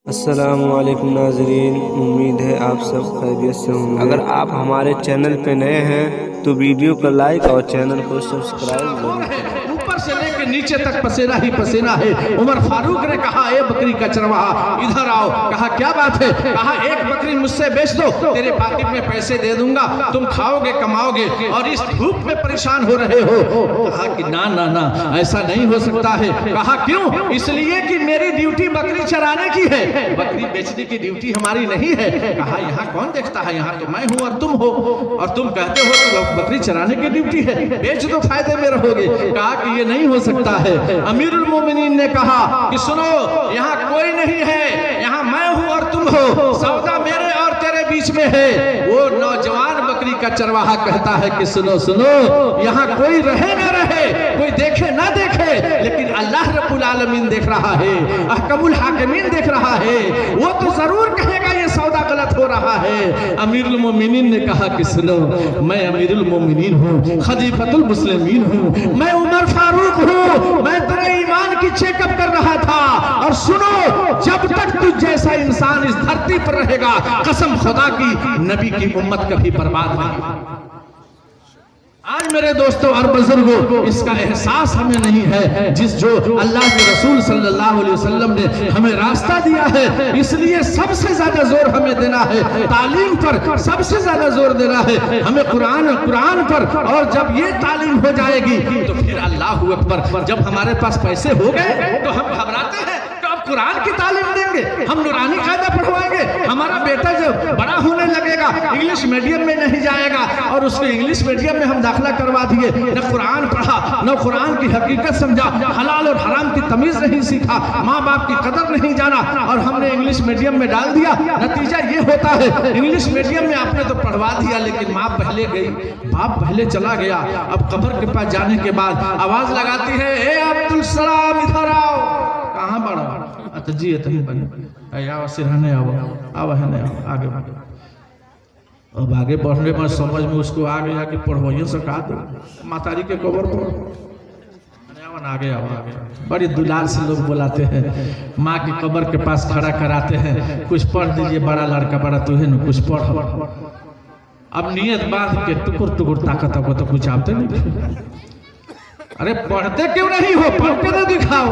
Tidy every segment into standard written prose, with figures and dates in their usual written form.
अस्सलामुअलैकुम नाज़रीन, उम्मीद है आप सब खैरियत से होंगे। अगर आप हमारे चैनल पे नए हैं तो वीडियो को लाइक और चैनल को सब्सक्राइब जरूर करें। ऊपर से लेकर नीचे तक पसीना ही पसीना है। उमर फारूक ने कहा, ए बकरी का चरवाहा इधर आओ। कहा क्या बात है? कहा एक बकरी मुझसे बेच दो, तेरे पाकिट में पैसे दे दूंगा, तुम खाओगे कमाओगे और इस धूप में परेशान हो रहे हो। कहा कि ना ना ना, ऐसा नहीं हो सकता है। कहा क्यों? इसलिए कि मेरी ड्यूटी बकरी चराने की है, बकरी बेचने की ड्यूटी हमारी नहीं है। कहा यहाँ कौन देखता है, यहाँ तो मैं हूँ और तुम हो, और तुम कहते हो कि बकरी चराने की ड्यूटी है, बेच दो फायदे में रहोगे। कहा कि ये नहीं हो सकता है। अमीरुल मोमिनीन ने कहा कि सुनो, यहाँ कोई नहीं है, यहाँ मैं हूँ और तुम हो, सौदा मेरे और तेरे बीच में है। वो नौजवान बकरी का चरवाहा कहता है कि सुनो सुनो, यहाँ कोई रहे ना रहे, कोई देखे ना देखे, लेकिन अल्लाह रब्बुल आलमीन देख रहा है, अहकमुल हाकिमीन देख रहा है, वो तो जरूर कहेगा ये सौदा गलत हो रहा है। अमीरुल मोमिनीन ने कहा कि सुनो, मैं अमीरुल मोमिनीन हूँ, खलीफतुल मुस्लिमीन हूँ, मैं उमर फारूक हूँ, मैं तेरे ईमान की चेकअप कर रहा था। और सुनो, जब तक तुझ जैसा इंसान इस धरती पर रहेगा, कसम खुदा की, नबी की उम्मत कभी बर्बाद नहीं। आज मेरे दोस्तों और बुजुर्गों, इसका एहसास हमें नहीं है जिस जो अल्लाह के रसूल सल्लल्लाहु अलैहि वसल्लम ने हमें रास्ता दिया है। इसलिए सबसे ज्यादा जोर हमें देना है तालीम पर, सबसे ज्यादा जोर देना है हमें कुरान पर। और जब ये तालीम हो जाएगी तो फिर अल्लाह अकबर, जब हमारे पास पैसे हो गए तो हम घबराते हैं, तो अब कुरान की तालीम देंगे, हम नूरानी कायदा पढ़वाएंगे, हमारा बेटा जब बड़ा होने लगेगा इंग्लिश मीडियम में नहीं जाएगा, और उसको इंग्लिश मीडियम में हम दाखिला करवा दिए, न कुरान पढ़ा, न कुरान की हकीकत समझा, हलाल और हराम की तमीज नहीं सीखा, माँ बाप की कदर नहीं जाना, और हमने इंग्लिश मीडियम में डाल दिया। नतीजा ये होता है, इंग्लिश मीडियम में आपने तो पढ़वा दिया, लेकिन माँ पहले गई, बाप पहले चला गया। अब कब्र के पास जाने के बाद आवाज लगाती है, ए अब्दुल सलाम इधर आओ। कहाँ बड़ा अच्छा जी तभी बने आओ, सिरहाने आओ, आओ है नहीं, आगे बढ़ो। अब आगे बढ़ने में समझ में उसको आ गया कि पढ़वाइए सका दो, मातारी के कबर पर आगे आओ, आगे। बड़ी दुलार से लोग बुलाते हैं, माँ की कब्र के पास खड़ा कराते हैं, कुछ पढ़ दीजिए, बड़ा लड़का बड़ा तू है ना, कुछ पढ़। अब नियत बांध के टुकुर टुकुर ताकत को तो कुछ आपते नहीं। अरे पढ़ते क्यों नहीं हो, पढ़ के तो दिखाओ।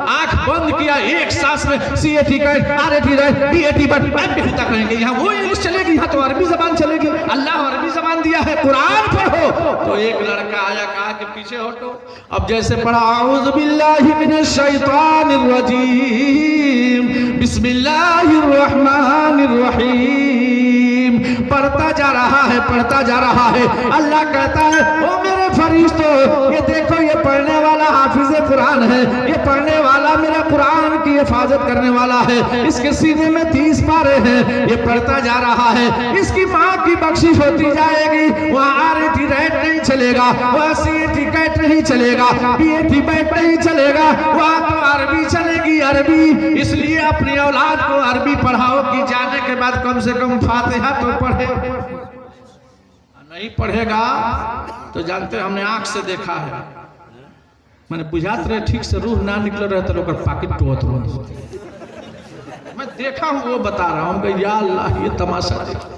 आंख बंद किया, एक सांस में सीएटी कर, आरएटी रहे, बीएटी बट तक कहेंगे, यहाँ वो इंग्लिश चलेगी, यहाँ तो अरबी जबान चलेगी। अल्लाह अरबी जबान दिया है, कुरान पढ़ो। तो एक लड़का आया, कहा कि पीछे हटो। अब जैसे पढ़ा, औज़ु बिल्लाहि मिनश शैतानिर रजीम, बिस्मिल्लाहिर रहमानिर रहीम, पढ़ता जा रहा है, पढ़ता जा रहा है। अल्लाह कहता है, ओ मेरे फरिश्तों, ये देखो, ये पढ़ने वाला हाफिज कुरान है, ये पढ़ने वाला मेरा कुरान की हिफाजत करने वाला है। इसके सीने में 30 पारे हैं, ये पढ़ता जा रहा है, इसकी माँ की बख्शिश होती जाएगी। वहाँ आरएटी रैट नहीं चलेगा, वहाँ सीएटी कैट नहीं चलेगा, बीएटी बैट नहीं चलेगा, वहाँ तो अरबी चलेगी, अरबी। इसलिए अपनी औलाद को अरबी पढ़ाओ कि जाने के बाद कम से कम फातिहा तो पढ़े। नहीं पढ़ेगा तो जानते, हमने आंख से देखा है, मैंने बुझात रहे ठीक से रूह ना निकल रहे तो लोग पाकिट टोत हो, मैं देखा हूँ, वो बता रहा हूँ, या अल्लाह ये तमाशा देखा।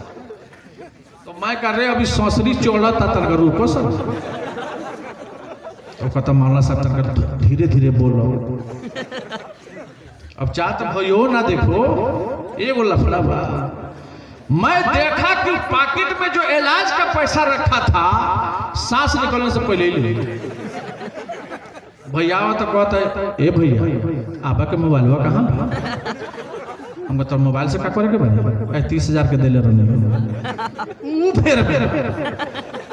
तो मैं कर रहे अभी सौसरी चोड़ा था तनका रूह को सब तो कहता माला साहब तनका धीरे धीरे बोलो। अब चाहते भयो ना देखो, ये वो लफड़ा बा। मैं देखा कि पाकिट में जो इलाज का पैसा रखा था, सांस निकलने से पहले ही ले भैया तो कहता है, ए भैया आबा के मोबाइल कहाँ? हमको तो मोबाइल से क्या करे के 30,000 के दिले रहने। फिर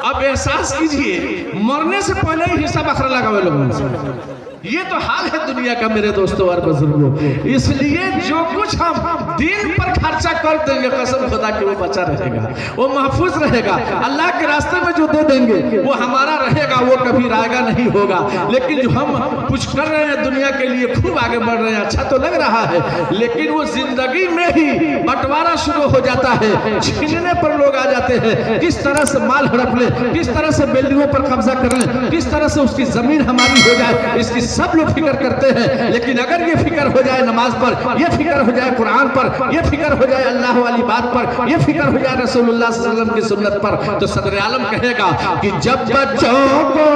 अब एहसास कीजिए, मरने से पहले ही हिस्सा बखरा लगावे लोगों से। ये तो हाल है दुनिया का मेरे दोस्तों और बुजुर्गों। इसलिए जो कुछ हम दिन पर खर्चा कर देंगे, कसम खुदा कि वो बचा रहेगा, वो महफूज रहेगा। अल्लाह के रास्ते में जो दे देंगे वो हमारा रहेगा, वो कभी रायगा नहीं होगा। लेकिन जो हम कुछ कर रहे हैं दुनिया के लिए, खूब आगे बढ़ रहे हैं, अच्छा तो लग रहा है, लेकिन वो जिंदगी में ही बंटवारा शुरू हो जाता है, छीनने पर लोग आ जाते हैं। किस तरह से माल हड़प ले, किस तरह से बिल्डिंगों पर कब्जा कर ले, किस तरह से उसकी जमीन हमारी हो जाए, इसकी सब लोग फिक्र करते हैं, लेकिन अगर ये फिक्र हो जाए नमाज पर, ये फिक्र हो जाए कुरान पर, ये फिक्र हो जाए अल्लाह वाली बात पर, ये फिक्र हो जाए रसूलुल्लाह सल्लल्लाहु अलैहि वसल्लम की सुन्नत पर, तो सदर आलम कहेगा कि जब बच्चों को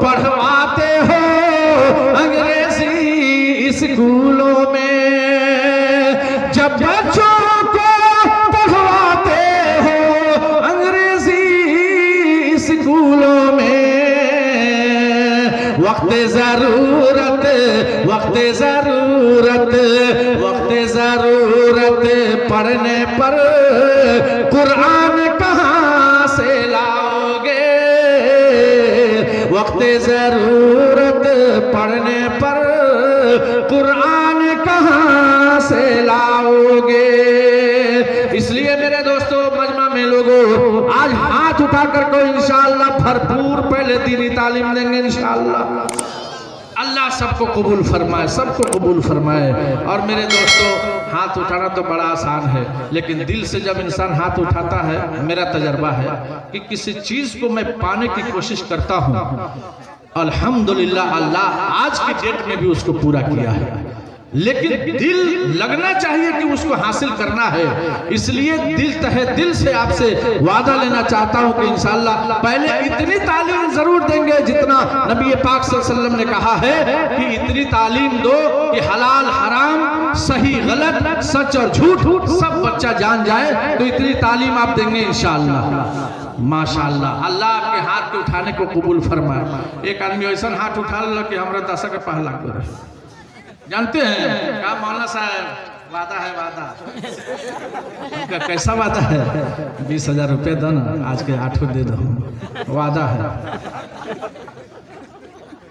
पढ़वाते हो अंग्रेजी स्कूलों में, जब बच्चों को पढ़वाते हो अंग्रेजी स्कूलों में, वक्त जरूरत वक्त जरूरत वक्त जरूरत पढ़ने पर कुरान कहाँ से लाओगे, वक्त जरूरत पढ़ने पर कुरान कहाँ से लाओगे। इसलिए मेरे दोस्तों, मजमा में लोगों, आज हाथ उठाकर को इंशाअल्लाह भरपूर पहले दीनी तालीम देंगे इंशाअल्लाह। अल्लाह सबको कबूल फरमाए, सबको कबूल फरमाए। और मेरे दोस्तों, हाथ उठाना तो बड़ा आसान है, लेकिन दिल से जब इंसान हाथ उठाता है, मेरा तजर्बा है कि किसी चीज को मैं पाने की कोशिश करता हूँ, अल्हम्दुलिल्लाह अल्लाह आज की डेट में भी उसको पूरा किया है। लेकिन दिल लगना चाहिए कि उसको हासिल करना है। इसलिए दिल तहे दिल से आपसे वादा लेना चाहता हूं कि इंशाअल्लाह पहले इतनी तालीम जरूर देंगे जितना नबी पाक सल्लल्लाहु अलैहि वसल्लम ने कहा है कि इतनी तालीम दो कि हलाल हराम, सही गलत, सच और झूठ सब बच्चा जान जाए। तो इतनी तालीम आप देंगे इंशाअल्लाह। माशाअल्लाह, अल्लाह आपके हाथ के उठाने को कबूल फरमाए। एक आदमी ऐसा हाथ उठा लो कि हमरा 10 के पहला करे, जानते हैं क्या मौलाना साहब, वादा है वादा। उनका कैसा वादा है? 20,000 रुपये दो ना, आज के 8 दे दो, वादा है।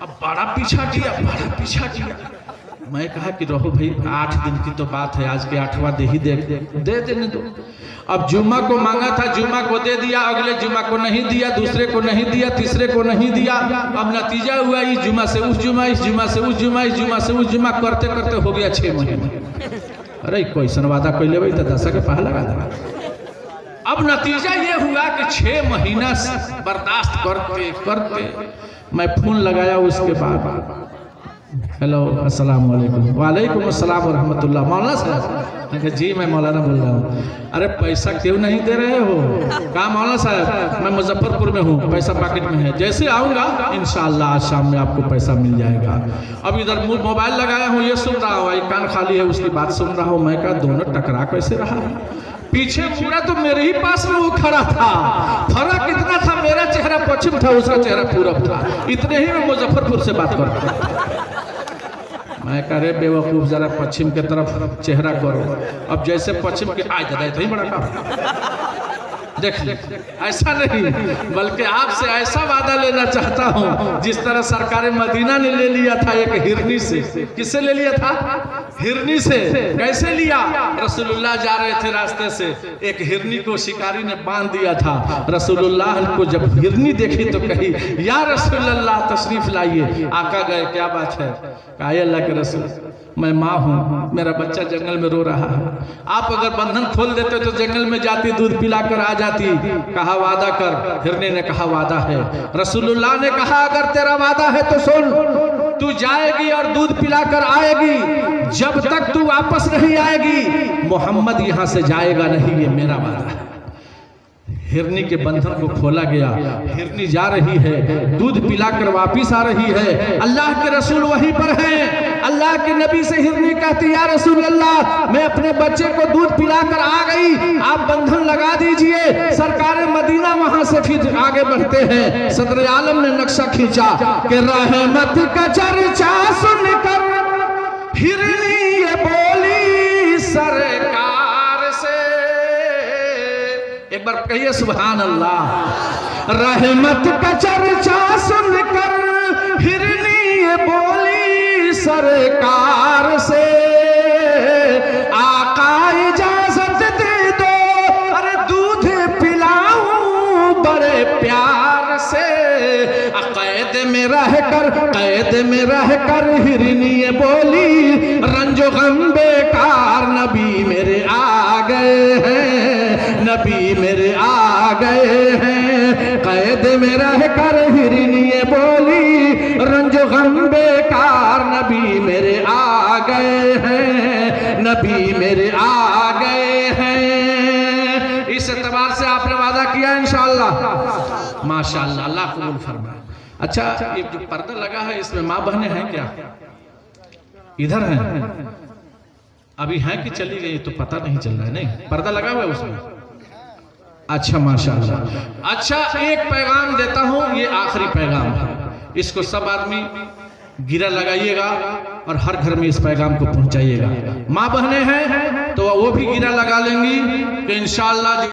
अब बड़ा पीछा किया, बड़ा पीछा किया। मैं कहा कि रहो भाई, 8 दिन की तो बात है, आज के 8वां दे ही दे देने दो। अब जुम्मा को मांगा था, जुम्मा को दे दिया, अगले जुम्मा को नहीं दिया, दूसरे को नहीं दिया, तीसरे को नहीं दिया। अब नतीजा हुआ इस जुम्मा से उस जुम्मा, इस जुम्मा से उस जुम्मा, इस जुम्मा से उस जुम्मा, करते करते हो गया 6 महीने। अरे कैसन वादा कर ले भाई, तो 10 के पहला लगा दे। अब नतीजा ये हुआ कि 6 महीना बर्दाश्त करते करते मैं फोन लगाया उसके बाद, हेलो अस्सलाम वालेकुम। वालेकुम अस्सलाम व रहमतुल्लाह। मौलाना साहब? जी मैं मौलाना बोल रहा हूँ। अरे पैसा क्यों नहीं दे रहे हो? कहा मौलाना साहब मैं मुजफ्फरपुर में हूँ, पैसा पॉकेट में है, जैसे आऊँगा इंशाअल्लाह आज शाम में आपको पैसा मिल जाएगा। अब इधर मोबाइल लगाया हूँ, ये सुन रहा हूँ, एक कान खाली है, उसकी बात सुन रहा हूँ। मैं कहा दोनों टकरा कैसे रहा है? पीछे पूरा तो मेरे ही पास में वो खड़ा था। फर्क इतना था, मेरा चेहरा पश्चिम था, उसका चेहरा पूरब था। इतने ही में मुजफ्फरपुर से बात करता। मैं कह रहे बेवकूफ, जरा पश्चिम के तरफ चेहरा करो। अब जैसे पश्चिम के आज दादा इतना ही बड़ा काम देख, ऐसा नहीं, बल्कि आपसे ऐसा वादा लेना चाहता हूं जिस तरह सरकार मदीना ने ले लिया था एक हिरनी से। किससे ले लिया था? हिरनी से। कैसे लिया? रसूलुल्लाह जा रहे थे रास्ते से, एक हिरनी को शिकारी ने बांध दिया था। रसूलुल्लाह को जब हिरनी देखी तो कही या रसूलुल्लाह तशरीफ लाइए। आका गए, क्या बात है? कहा अल्लाह के रसूल मैं माँ हूँ, मेरा बच्चा जंगल में रो रहा है, आप अगर बंधन खोल देते तो जंगल में जाती, दूध पिलाकर आ जाती। कहा वादा कर। हिरनी ने कहा वादा है। रसूलुल्लाह ने कहा अगर तेरा वादा है तो सुन, तू जाएगी और दूध पिलाकर आएगी, जब तक तू वापस नहीं आएगी मोहम्मद यहाँ से जाएगा नहीं, ये मेरा वादा है। हिरनी के बंधन को खोला गया, हिरनी जा रही है, दूध पिलाकर वापिस आ रही है। अल्लाह के रसूल वहीं पर हैं। अल्लाह के नबी से हिरनी कहती या रसूल अल्लाह मैं अपने बच्चे को दूध पिलाकर आ गई, आप बंधन लगा दीजिए। सरकार मदीना वहां से फिर आगे बढ़ते हैं। सदर आलम ने नक्शा खींचा कि रहमत का चर्चा सुनकर हिरनी ये बोली सरकार से। एक बार कहिए सुभान अल्लाह। रहमत का चर्चा सुनकर हिरनी ये बोली सरकार से, आका इजाजत दे दो अरे दूध पिलाऊं बड़े प्यार से। कैद में रहकर हिरनी ये बोली रंजो गम बेकार नबी मेरे आ गए हैं, नबी मेरे आ गए हैं। कैद में रहकर हिरनी ये बोली रंजो गम बेकार आ गए हैं। इस एतबार से आपने वादा किया इंशाअल्लाह। माशाअल्लाह, अल्लाह कबूल फरमाए। अच्छा, ये जो पर्दा लगा है इसमें माँ बहनें हैं क्या? इधर हैं? अभी हैं कि चली गई तो पता नहीं चल रहा है। नहीं, पर्दा लगा हुआ है उसमें। अच्छा माशाअल्लाह। अच्छा, एक पैगाम देता हूं, ये आखिरी पैगाम है। इसको सब आदमी गिरा लगाइएगा और हर घर में इस पैगाम को पहुंचाइएगा। माँ बहनें हैं तो वो भी गिरा लगा लेंगी तो इंशाअल्लाह